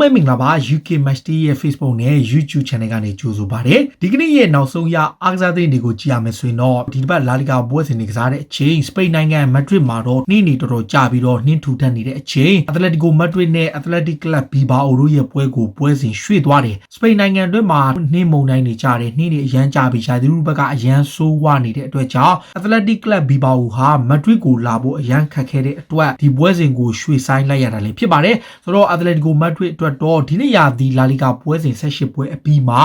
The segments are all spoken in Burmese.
ပဲမင်္ဂလာပါ UK Match Day ရဲ့ Facebook နဲ့ YouTube Channel ကနေကြိုဆိုပါရစေ။ဒီကနေ့ရဲ့နောက်ဆုံးရအားကစားသတင်းတွေကိုကြည့်ရမယ်ဆိုရင်တော့ဒီတစ်ပတ်လာလီဂါပွဲစဉ်တွေကစားတဲ့အချိန်စပိန်နိုင်ငံမက်ဒရစ်မှာတော့နှင်းနေတော်တော်ကြာပြီးတော့နှင်းထူထပ်နေတဲ့အချိန်အက်တလက်တီကိုမက်ဒရစ်နဲ့အက်တလက်တစ်ကလပ်ဘီဘာအိုတို့ရဲ့ပွဲကိုပွဲစဉ်ရွှေ့သွားတယ်။စပိန်နိုင်ငံအတွင်းမှာနှင်းမုန်တိုင်းတွေကြာတယ်နှင်းတွေအရန်ကြာပြီးရှာဒီလူဘက်ကအရန်ဆိုးဝါနေတဲ့အတွက်ကြောင့်အက်တလက်တစ်ကလပ်ဘီဘာအိုဟာမက်ဒရစ်ကိုလာဖို့အရန်ခက်ခဲတဲ့အတွက်ဒီပွဲစဉ်ကိုရွှေ့ဆိုင်းလိုက်ရတာလည်းဖြစ်ပါတယ်။ဆိုတော့အက်တလက်တီကိုမက်ဒရစ်အတွက်တော့ဒီနေ့ရာသီလာလီဂါပွဲစဉ်18ပွဲအပြီးမှာ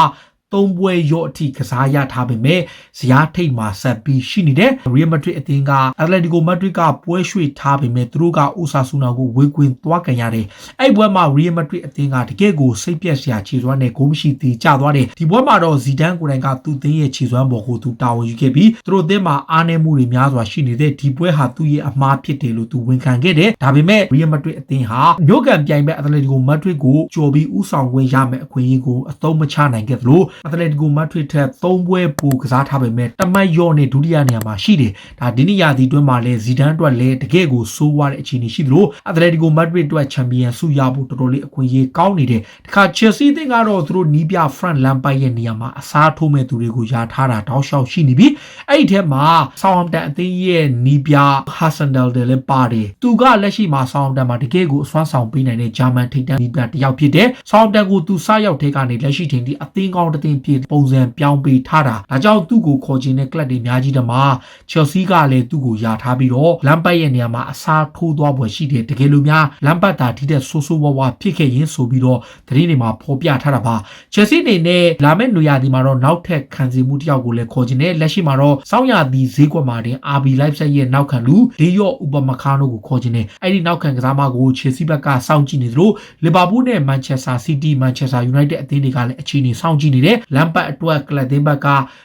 3ပွဲရော့အထိကစားရထားပေမဲ့ဇယားထိပ်မှာဆက်ပြီးရှိနေတဲ့ရီယယ်မက်ဒရစ်အသင်းကအက်တလက်တီကိုမက်ဒရစ်ကပွဲရွှေ့ထားပေမဲ့သူတို့ကအိုဆာဆူနာကိုဝေကွင်းသွားကန်ရတယ်။အဲ့ပွဲမှာရီယယ်မက်ဒရစ်အသင်းကတကယ့်ကိုစိတ်ပြက်စရာခြေစွမ်းနဲ့ဂိုးမရှိသေးကျသွားတယ်။ဒီပွဲမှာတော့ဇီဒန်ကိုယ်တိုင်ကသူ့သင်းရဲ့ခြေစွမ်းပေါ်ကိုသူတာဝန်ယူခဲ့ပြီးသူတို့အသင်းမှာအားနည်းမှုတွေများစွာရှိနေတဲ့ဒီပွဲဟာသူ့ရဲ့အမှားဖြစ်တယ်လို့သူဝန်ခံခဲ့တယ်။ဒါပေမဲ့ရီယယ်မက်ဒရစ်အသင်းဟာမြို့ကန်ပြိုင်ပွဲအက်တလက်တီကိုမက်ဒရစ်ကိုကြော်ပြီးဥဆောင်ခွင့်ရမယ့်အခွင့်အရေးကိုအသုံးမချနိုင်ခဲ့သလိုအက်တလက်တီကိုမက်ဒရစ်ထက်3ပွဲပိုကစားထားပေမဲ့တမတ်ရော့နဲ့ဒုတိယနေရာမှာရှိတယ်။ဒါဒီနေ့ရာသီတွင်းမှာလည်းဇီဒန်အတွက်လည်းတကယ့်ကိုဆိုးဝါးတဲ့အခြေအနေရှိသလိုအက်တလက်တီကိုမက်ဒရစ်အတွက်ချန်ပီယံဆုရဖို့တော်တော်လေးအခွင့်အရေးကောင်းနေတယ်။တခါချယ်ဆီအသင်းကတော့သူတို့နီးပြဖရန့်လမ်ပိုက်ရဲ့နေရာမှာအစားထိုးမဲ့သူတွေကိုယာထားတာတောက်လျှောက်ရှိနေပြီးအဲ့ဒီထဲမှာဆောင်းဟမ်တန်အသင်းရဲ့နီးပြဟာဆန်ဒယ်တယ်လည်းပါတယ်။သူကလက်ရှိမှာဆောင်းဟမ်တန်မှာတကယ့်ကိုအစွမ်းဆောင်ပေးနိုင်တဲ့ဂျာမန်ထိပ်တန်းနီးပြတစ်ယောက်ဖြစ်တယ်။ဆောင်းဟမ်တန်ကိုသူစရောက်တဲ့ကနေလက်ရှိချိန်ထိအသင်းကောင်းတစ်သင်းဖြစ်ပုံစံပြောင်းပေးထားတာဒါကြောင့်သူ့ကိုခေါ်ချင်တဲ့ကလပ်တွေအများကြီးတမှာချယ်ဆီကလည်းသူ့ကိုယာထားပြီးတော့လမ်ပတ်ရဲ့နေရာမှာအစားထိုးသွားပွဲရှိတယ်တကယ်လို့များလမ်ပတ်တာထိတဲ့ဆိုးဆိုးဝါးဝါဖြစ်ခဲ့ရင်ဆိုပြီးတော့သတင်းတွေမှာဖော်ပြထားတာပါချယ်ဆီအနေနဲ့လာမယ့်နွေရာသီမှာတော့နောက်ထပ်ခံစီမှုတစ်ယောက်ကိုလည်းခေါ်ချင်တယ်လက်ရှိမှာတော့စောင်းရာသီဈေးကွက်မှာတင် RB Leipzig ရဲ့နောက်ခံလူဒေယော့ဥပမခါနိုကိုခေါ်ချင်တယ်အဲ့ဒီနောက်ခံကစားမကိုချယ်ဆီဘက်ကစောင့်ကြည့်နေသလိုလီဗာပူးနဲ့မန်ချက်စတာစီးတီးမန်ချက်စတာယူနိုက်တက်အသင်းတွေကလည်းအခြေအနေစောင့်ကြည့်နေတယ်လမ်ပတ်အတွက်ကလပ်သင်းဘက်က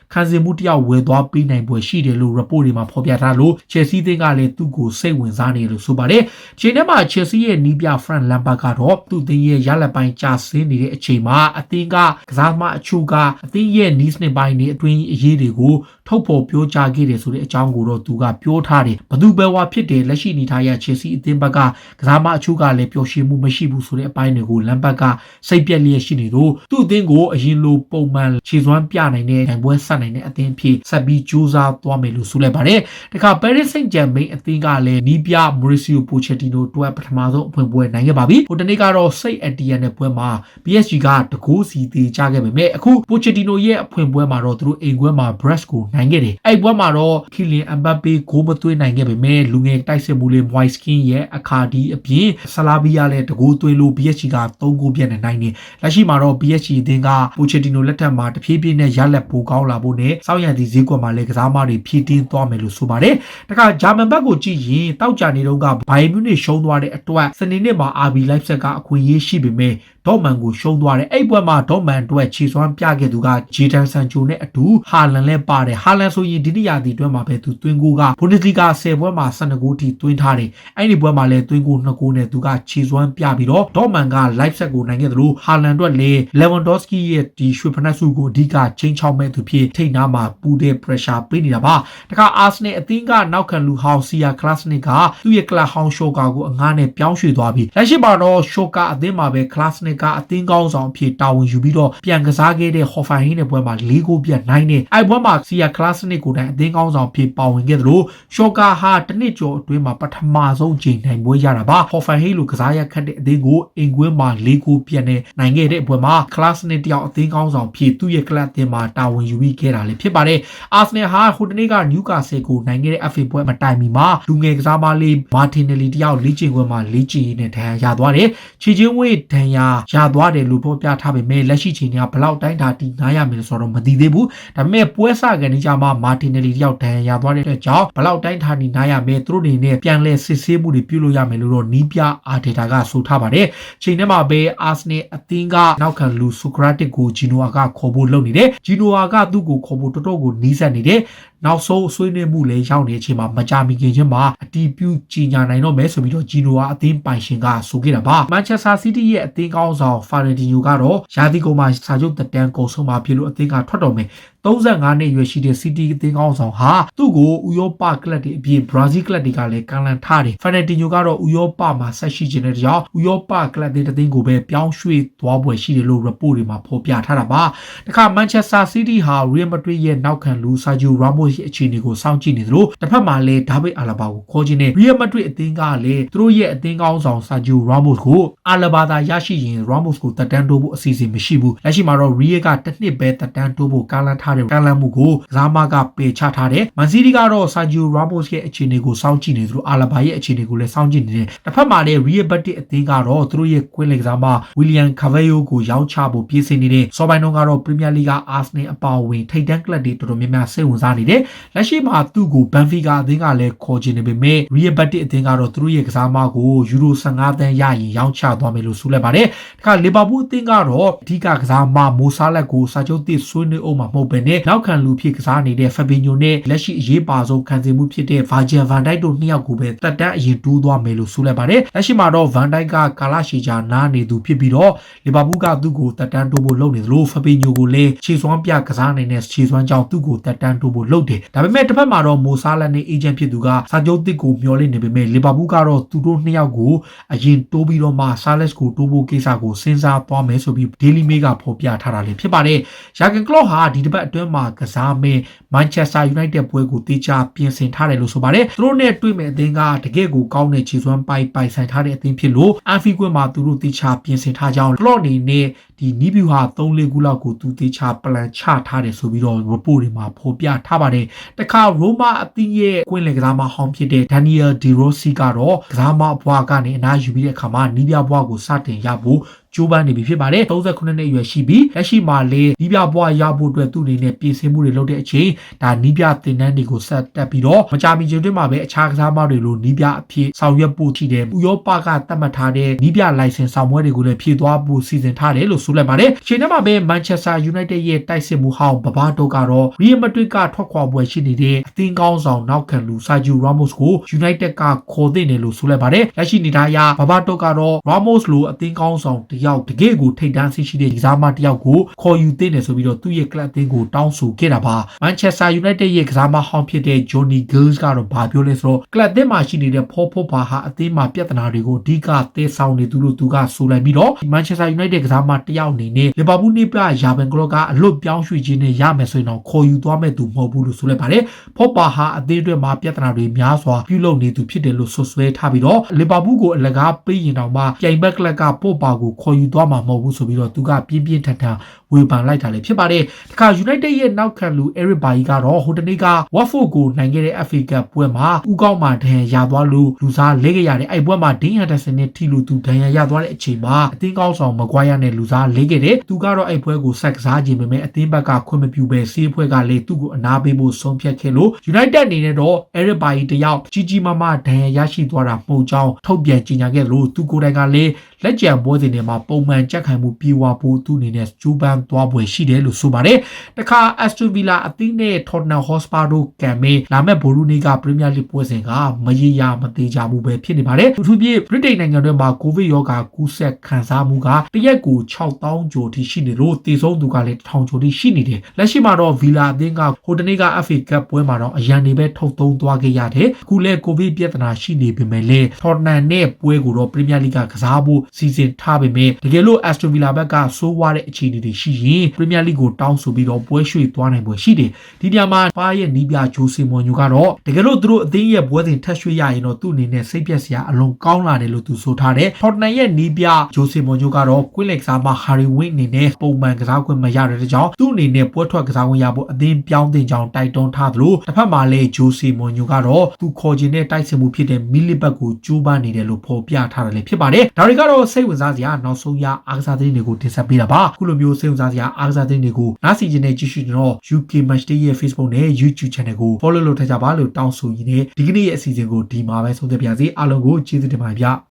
ခံစီမှုတယောက်ဝယ်သွားပေးနိုင်ပွဲရှိတယ်လို့ report တွေမှာဖော်ပြထားလို့ Chelsea သင်းကလည်းသူ့ကိုစိတ်ဝင်စားနေလို့ဆိုပါတယ်။ချိန်ထဲမှာ Chelsea ရဲ့နီးပြ Frank Lampard ကတော့သူ့သင်းရဲ့ရလက်ပိုင်းကြာဆင်းနေတဲ့အချိန်မှာအသင်းကကစားသမားအချို့ကအသင်းရဲ့နီးစနစ်ပိုင်းတွေအတွင်းအရေးတွေကိုထုတ်ဖော်ပြောကြားခဲ့တယ်ဆိုတဲ့အကြောင်းကိုတော့သူကပြောထားတယ်။ဘသူပဲဝါဖြစ်တယ်လက်ရှိနေထားရ Chelsea အသင်းဘက်ကကစားသမားအချို့ကလည်းပျော်ရွှင်မှုမရှိဘူးဆိုတဲ့အပိုင်းတွေကို Lampard ကစိတ်ပြက်လျက်ရှိနေလို့သူ့အသင်းကိုအရင်လိုပုံမှန်ခြေစွမ်းပြနိုင်တဲ့နိုင်ပွဲဆက်နိုင်တဲ့အသင်းဖြစ်ဆက်ပြီးကြိုးစားသွားမယ်လို့ဆိုလိုက်ပါတယ်။တခါ Paris Saint-Germain အသင်းကလည်းနီးပြ Mauricio Pochettino အတွက်ပထမဆုံးအဖွင့်ပွဲနိုင်ခဲ့ပါပြီ။ဟိုတနေ့ကတော့စိတ်အတီးရတဲ့ပွဲမှာ PSG ကတကိုးစီသေးချခဲ့ပေမဲ့အခု Pochettino ရဲ့အဖွင့်ပွဲမှာတော့သူတို့အိမ်ခွဲမှာ Brest ကိုနိုင်ခဲ့တယ်။အဲ့ပွဲမှာတော့ Kylian Mbappe ဂိုးမသွင်းနိုင်ခဲ့ပေမဲ့လူငယ်တိုက်စစ်မှုလေး Moise Kean ရဲ့အခါဒီအပြင်ဆလာဗီယာလည်းတကိုးသွင်းလို့ PSG က3ဂိုးပြတ်နိုင်တယ်။လက်ရှိမှာတော့ PSG အသင်းက Pochettino လက်ထက်မှာတဖြည်းဖြည်းနဲ့ရလက်ပိုကောင်းလာဖို့နဲ့စောင့်ရည်ဈေးကွက်မှာလည်းကစားမတွေဖြည့်တင်းသွားမယ်လို့ဆိုပါတယ်။တခါဂျာမန်ဘက်ကိုကြည့်ရင်တောက်ကြနေတော့ကဘိုင်မြူနစ်ရှုံးသွားတဲ့အတွက်စနေနေ့မှာ RB Leipzig ကအခွင့်အရေးရှိပေမဲ့ဒေါ့မန်ကိုရှုံးသွားတယ်အဲ့ပွဲမှာဒေါ့မန်အတွက်ခြေစွမ်းပြခဲ့သူကဂျေဒန်ဆန်ချိုနဲ့အတူဟာလန်လည်းပါတယ်ဟာလန်ဆိုရင်ဒီနေ့ရာသီအတွင်းမှာပဲသူသွင်းဂိုးကဘွန်ဒက်စလီဂါ10ပွဲမှာ12ဂိုးထိသွင်းထားတယ်အဲ့ဒီပွဲမှာလည်းသွင်းဂိုး2ဂိုးနဲ့သူကခြေစွမ်းပြပြီးတော့ဒေါ့မန်က Leipzig ကိုနိုင်ခဲ့သလိုဟာလန်အတွက်လည်း Lewandowski ရဲ့ဒီရွှေဖနက်စုကိုအဓိကချိန်ချောက်မဲ့သူဖြစ်ထိတ်နာမှာပူတဲ့ pressure ပေးနေတာပါတခါအာဆနယ်အသင်းကနောက်ခံလူဟောင်းဆီယာကလပ်စနစ်ကသူ့ရဲ့ကလပ်ဟောင်းရှော့ကာကိုအငားနဲ့ပြောင်းရွှေ့သွားပြီးလက်ရှိမှာတော့ရှော့ကာအသင်းမှာပဲကလပ်စနစ်ကအသင်းကောင်းဆောင်ဖြစ်တာဝန်ယူပြီးတော့ပြန်ကစားခဲ့တဲ့ဟော်ဖိုင်ဟင်းရဲ့ပွဲမှာ၄ဂိုးပြတ်နိုင်တယ်အဲ့ပွဲမှာဆီယာကလပ်စနစ်ကိုတိုင်အသင်းကောင်းဆောင်ဖြစ်ပါဝင်ခဲ့သလိုရှော့ကာဟာတစ်နှစ်ကျော်အတွင်းမှာပထမဆုံးချိန်နိုင်ပွဲရတာပါဟော်ဖိုင်ဟင်းလိုကစားရခတ်တဲ့အသင်းကိုအင်ကွင်းမှာ၄ဂိုးပြတ်နဲ့နိုင်ခဲ့တဲ့ပွဲမှာကလပ်စနစ်တယောက်အသင်းကောင်းဆောင်ဖြစ်သူ့ရဲ့ကလပ်အသင်းမှာတာဝန်ယူပြီးခဲ့တာလည်းဖြစ်ပါတယ်အာဆနယ်ဟာဟိုတနေ့ကနျူကာဆယ်ကိုနိုင်ခဲ့တဲ့ FA ပွဲမတိုင်မီမှာလူငယ်ကစားမလေးမာတင်နယ်လီတယောက်လေ့ကျင့်ခွင့်မှာလေ့ကျင့်ရင်းနဲ့ဒဏ်ရာရသွားတယ်ခြေချင်းဝေးဒဏ်ရာရသွားတယ်လို့ဖော်ပြထားပေမဲ့လက်ရှိချိန်ကဘလောက်တိုင်းတာတီနိုင်ရမယ်ဆိုတော့မသိသေးဘူးဒါပေမဲ့ပွဲစကန်ကြမှာမာတင်နယ်လီတယောက်ဒဏ်ရာရသွားတဲ့အတွက်ကြောင့်ဘလောက်တိုင်းတာတီနိုင်ရမယ်သူတို့အနေနဲ့ပြန်လဲစစ်ဆေးမှုတွေပြုလုပ်ရမယ်လို့တော့နီးပြအာဒေတာကဆိုထားပါတယ်ချိန်ထဲမှာပဲအာဆနယ်အသင်းကနောက်ခံလူဆိုကရာတစ်ကိုဂျီနိုအာကခေါ်ဖို့လုပ်နေတယ်ဂျီနိုအာကသူ့ကိုခေါ်ဖို့တော်တော်ကိုနီးစပ်နေတယ်နောက်ဆုံးဆွေးနွေးမှုလည်းရောက်နေတဲ့အချိန်မှာမကြာမီခင်ချင်းမှာအတီးပြုကြီးညာနိုင်တော့မယ်ဆိုပြီးတော့ဂျီနိုအာအသင်းပိုင်ရှင်ကဆိုခဲ့တာပါမန်ချက်စတာစီးတီးရဲ့အသင်းကောင်းဆောင်ဖာရန်တီယိုကတော့ရာသီကုန်မှာစာချုပ်သက်တမ်းကုန်ဆုံးမှာဖြစ်လို့အသင်းကထွက်တော်မယ်3 35နှစ်ရွယ်ရှိတဲ့ City အသင်းကောင်းဆောင်ဟာသူ့ကိုဥရောပကလပ်တွေအပြင် Brazil ကလပ်တွေကလည်းကမ်းလှမ်းထားတယ် Fernandinho ကတော့ဥရောပမှာဆက်ရှိခြင်းတဲ့ကြောင့်ဥရောပကလပ်တွေတသင်းကိုပဲပြောင်းရွှေ့သွားပွဲရှိတယ်လို့ report တွေမှာဖော်ပြထားတာပါတခါ Manchester City ဟာ Real Madrid ရဲ့နောက်ခံလူ Sergio Ramos ရဲ့အခြေအနေကိုစောင့်ကြည့်နေသလိုတစ်ဖက်မှာလည်း David Alaba ကိုခေါ်ခြင်းနဲ့ Real Madrid အသင်းကလည်းသူတို့ရဲ့အသင်းကောင်းဆောင် Sergio Ramos ကို Alaba သာရရှိရင် Ramos ကိုတက်တန်းတိုးဖို့အစီအစဉ်မရှိဘူးလက်ရှိမှာတော့ Real ကတစ်နှစ်ပဲတက်တန်းတိုးဖို့ကမ်းလှမ်းထားတဲ့ကမ်းလှမ်းမှုကိုကစားမကပယ်ချထားတယ် Man City ကတော့ Sergio Ramos ရဲ့အခြေအနေကိုစောင့်ကြည့်နေသလို Alaba ရဲ့အခြေအနေကိုလည်းစောင့်ကြည့်နေတယ်တစ်ဖက်မှာလည်း Real Madrid အသင်းကတော့သူတို့ရဲ့ကွင်းလက်ကစားမ William Carvalho ကိုရောင်းချဖို့ပြင်ဆင်နေတဲ့စောပိုင်းတုန်းကတော့ Premier League က Arsenal အပါအဝင်ထိပ်တန်းကလပ်တွေတော်တော်များများစိတ်ဝင်စားနေတယ်လက်ရှိမှာသူ့ကို Benfica အသင်းကလည်းခေါ်ချင်နေပေမဲ့ Real Madrid အသင်းကတော့သူတို့ရဲ့ကစားမကို Euro 15 သန်းရရင်ရောင်းချသွားမယ်လို့ဆိုလိုက်ပါတယ်တခါ Liverpool အသင်းကတော့အဓိကကစားမ Mo Salah ကိုစာချုပ်သစ်ဆွေးနွေးအောင်မှာမဟုတ်ဘဲနဲ့နောက်ခံလူဖြစ်ကစားနေတဲ့ Fabinho နဲ့လက်ရှိအရေးပါဆုံးခံစားမှုဖြစ်တဲ့ Virgil van Dijk တို့နှစ်ယောက်ကိုပဲတက်တန်းအရင်တိုးသွားမယ်လို့ဆိုလိုက်ပါတယ်လက်ရှိမှာတော့ Van Dijk ကကာလရှည်ကြာနားနေသူဖြစ်ပြီးတော့ Liverpool ကသူ့ကိုတက်တန်းတိုးဖို့လုပ်နေသလို Fabinho ကိုလည်းခြေစွမ်းပြကစားနေတဲ့ခြေစွမ်းကြောင့်သူ့ကိုတက်တန်းတိုးဖို့လုပ်တယ်ဒါပေမဲ့တစ်ဖက်မှာတော့ Mo Salah နဲ့ agent ဖြစ်သူကစာချုပ်သစ်ကိုမျှော်လင့်နေပေမဲ့ Liverpool ကတော့သူတို့နှစ်ယောက်ကိုအရင်တိုးပြီးတော့မှ Salah ကိုတိုးဖို့ကိစ္စကိုစဉ်းစားသွားမယ်ဆိုပြီး Daily Mail ကဖော်ပြထားတာလည်းဖြစ်ပါတယ်။ Jurgen Klopp ဟာဒီတစ်ပတ်အတွင်းမှာကစားမဲ့ Manchester United ပွဲကိုတေချာပြင်ဆင်ထားတယ်လို့ဆိုပါတယ်။သူတို့နဲ့တွေ့မဲ့အသင်းကတကယ့်ကိုကောင်းတဲ့ခြေစွမ်းပိုင်ဆိုင်ထားတဲ့အသင်းဖြစ်လို့ Anfield ကွင်းမှာသူတို့တေချာပြင်ဆင်ထားကြောင်း Klopp အနေနဲ့ဒီနီးဗျူဟာ3-4ခုလောက်ကိုသူတေချာပလန်ချထားတယ်ဆိုပြီးတော့ report တွေမှာဖော်ပြထားပါတယ်။တခါ Roma အသင်းရဲ့ကွင်းလက်ကစားမဟောင်းဖြစ်တဲ့ Daniel De Rossi ကတော့ကစားမဘွားကနေအနားယူပြီးတဲ့အခါမှာနီးပြဘွားကိုစတင်ရဖို့ကျိုးပန်းနေပြီဖြစ်ပါတယ်39နှစ်အရွယ်ရှိပြီးလက်ရှိမှာလေနီးပြဘွားရဖို့အတွက်သူ့အနေနဲ့ပြင်ဆင်မှုတွေလုပ်တဲ့အချိန်ဒါနီးပြတင်တန်းတွေကိုဆက်တက်ပြီးတော့မကြာမီချိန်တွင်းမှာပဲအခြားကစားမတွေလိုနီးပြအဖြစ်ဆောင်ရွက်ဖို့ရှိတယ်ဥရောပကသတ်မှတ်ထားတဲ့နီးပြလိုင်စင်ဆောင်ပွဲတွေကိုလည်းဖြည့်သွားဖို့စီစဉ်ထားတယ်လို့ဆိုလိုက်ပါတယ်အချိန်ထဲမှာပဲ Manchester United ရဲ့တိုက်စစ်မှုဟောင်းဘဘာတိုကတော့ Real Madrid ကထွက်ခွာပွဲရှိနေတဲ့အသင်းကောင်းဆောင်နောက်ခံလူ Sergio Ramos ကို United ကခေါ်သင့်တယ်လို့ဆိုလိုက်ပါတယ်လက်ရှိနေတာအရဘဘာတိုကတော့ Ramos လိုအသင်းကောင်းဆောင်တယောက်တကယ့်ကိုထိပ်တန်းရှိတဲ့ကစားမတယောက်ကိုခေါ်ယူသင့်တယ်ဆိုပြီးတော့သူ့ရဲ့ကလပ်အသင်းကိုတောင်းဆိုခဲ့တာပါ Manchester United ရဲ့ကစားမဟောင်းဖြစ်တဲ့ Johnny Giles ကတော့ဘာပြောလဲဆိုတော့ကလပ်အသင်းမှာရှိနေတဲ့ဖော်ဘာဟာအသင်းမှာပြဿနာတွေကိုအဓိကသယ်ဆောင်နေသူလို့သူကဆိုလိုက်ပြီးတော့ Manchester United ကစားမတယောက်အနေနဲ့ Liverpool နေပြရာဘန်ကလော့ကအလွတ်ပြောင်းရွှေ့ခြင်းနဲ့ရမယ်ဆိုရင်တော့ခေါ်ယူသွားမဲ့သူမဟုတ်ဘူးလို့ဆိုလိုက်ပါတယ်ဖော်ဘာဟာအသင်းအတွက်မှာပြဿနာတွေများစွာပြုလုပ်နေသူဖြစ်တယ်လို့ဆွဆွဲထားပြီးတော့ Liverpool ကိုအလကားပေးရင်တောင်မှပြိုင်ဘက်ကလပ်ကဖော်ဘာကိုခေါ်ယူသွားမှာမဟုတ်ဘူးဆိုပြီးတော့သူကပြင်းပြင်းထန်ထန်ဝေဖန်လိုက်တာလည်းဖြစ်ပါတယ်။တခါ United ရဲ့နောက်ခံလူ Eric Bailly ကတော့ဟိုတနေ့က Watford ကိုနိုင်ခဲ့တဲ့ FA Cup ပွဲမှာဥကောက်မှာဒဏ်ရာရသွားလို့လူစားလဲခဲ့ရတယ်။အဲ့ပွဲမှာ Dean Henderson နဲ့ထိလို့သူဒဏ်ရာရသွားတဲ့အချိန်မှာအသင်းကောင်းဆောင် Maguire နဲ့လူစားလဲခဲ့တယ်။သူကတော့အဲ့ပွဲကိုဆက်ကစားခြင်းပေမဲ့အသင်းဘက်ကခွင့်မပြုဘဲစီးပွဲကလည်းသူ့ကိုအနာပေးဖို့ဆုံးဖြတ်ခဲ့လို့ United အနေနဲ့တော့ Eric Bailly တယောက်ကြီးကြီးမားမားဒဏ်ရာရရှိသွားတာမဟုတ်ကြောင်းထုတ်ပြန်ကြေညာခဲ့လို့သူကိုယ်တိုင်ကလည်းလက်ကျန်ပွဲစဉ်တွေမှာပုံမှန်ကြက်ခံမှုပြေဝဖို့သူအနေနဲ့ကျူးပန်းသွားပွဲရှိတယ်လို့ဆိုပါတယ်။တခါ Aston Villa အသင်းနဲ့ Tottenham Hotspur တို့ကံမဲ့လာမဲ့ဘော်ရူနီက Premier League ပွဲစဉ်ကမရေရာမသေးကြဘူးပဲဖြစ်နေပါတယ်။သူတို့ပြည့်ဗြိတိန်နိုင်ငံတွင်းမှာကိုဗစ်ရောဂါကူးစက်ခံစားမှုကတရက်ကို6000ကျော်ထိရှိနေလို့တည်ဆုံးသူကလည်း1000ကျော်ထိရှိနေတယ်။လက်ရှိမှာတော့ Villa အသင်းကဟိုတနေ့က FA Cup ပွဲမှာတော့အရန်နေပဲထုတ်သုံးသွားခဲ့ရတယ်။အခုလဲကိုဗစ်ပြဿနာရှိနေပေမဲ့လည်း Tottenham နဲ့ပွဲကိုတော့ Premier League ကကစားဖို့စီစဉ်ထားပေမဲ့တကယ်လို့ Aston Villa ဘက်ကဆိုးဝါးတဲ့အခြေအနေတွေရှိရင် Premier League ကိုတောင်းဆိုပြီးတော့ပွဲရွှေ့သွားနိုင်ပွဲရှိတယ်။ဒီနေရာမှာပါရဲ့နီးပြဂျိုစီမော်ညိုကတော့တကယ်လို့သူတို့အသင်းရဲ့ပွဲစဉ်ထက်ရွှေ့ရရင်တော့သူ့အနေနဲ့စိတ်ပျက်စရာအလွန်ကောင်းလာတယ်လို့သူဆိုထားတယ်။ Tottenham ရဲ့နီးပြဂျိုစီမော်ညိုကတော့ကွင်းလက်ကစားမ Harry Winks အနေနဲ့ပုံမှန်ကစားခွင့်မရတဲ့ကြောင့်သူ့အနေနဲ့ပွဲထွက်ကစားခွင့်ရဖို့အသင်းပြောင်းတင်ကြောင်းတိုက်တွန်းထားသလိုတစ်ဖက်မှာလည်းဂျိုစီမော်ညိုကတော့သူခေါ်ချင်တဲ့တိုက်စစ်မှုဖြစ်တဲ့မီလီဘတ်ကိုကြိုးပမ်းနေတယ်လို့ဖော်ပြထားတယ်လည်းဖြစ်ပါတယ်။ဒါတွေကတော့စိတ်ဝင်စားစရာနောက်ဆုံးရအားကစားသတင်းတွေကိုတင်ဆက်ပေးတာပါ။ခုလိုမျိုးစိတ်ဝင်စားစရာအားကစားသတင်းတွေကိုနားဆင်ခြင်းနဲ့ကြည့်ရှုကြတော့ UK Matchday ရဲ့ Facebook နဲ့ YouTube Channel ကို follow လုပ်ထားကြပါလို့တောင်းဆိုရင်းနဲ့ဒီကနေ့ရဲ့အစီအစဉ်ကိုဒီမှာပဲဆုံးသက်ပါရစေအားလုံးကိုကျေးဇူးတင်ပါတယ်ဗျာ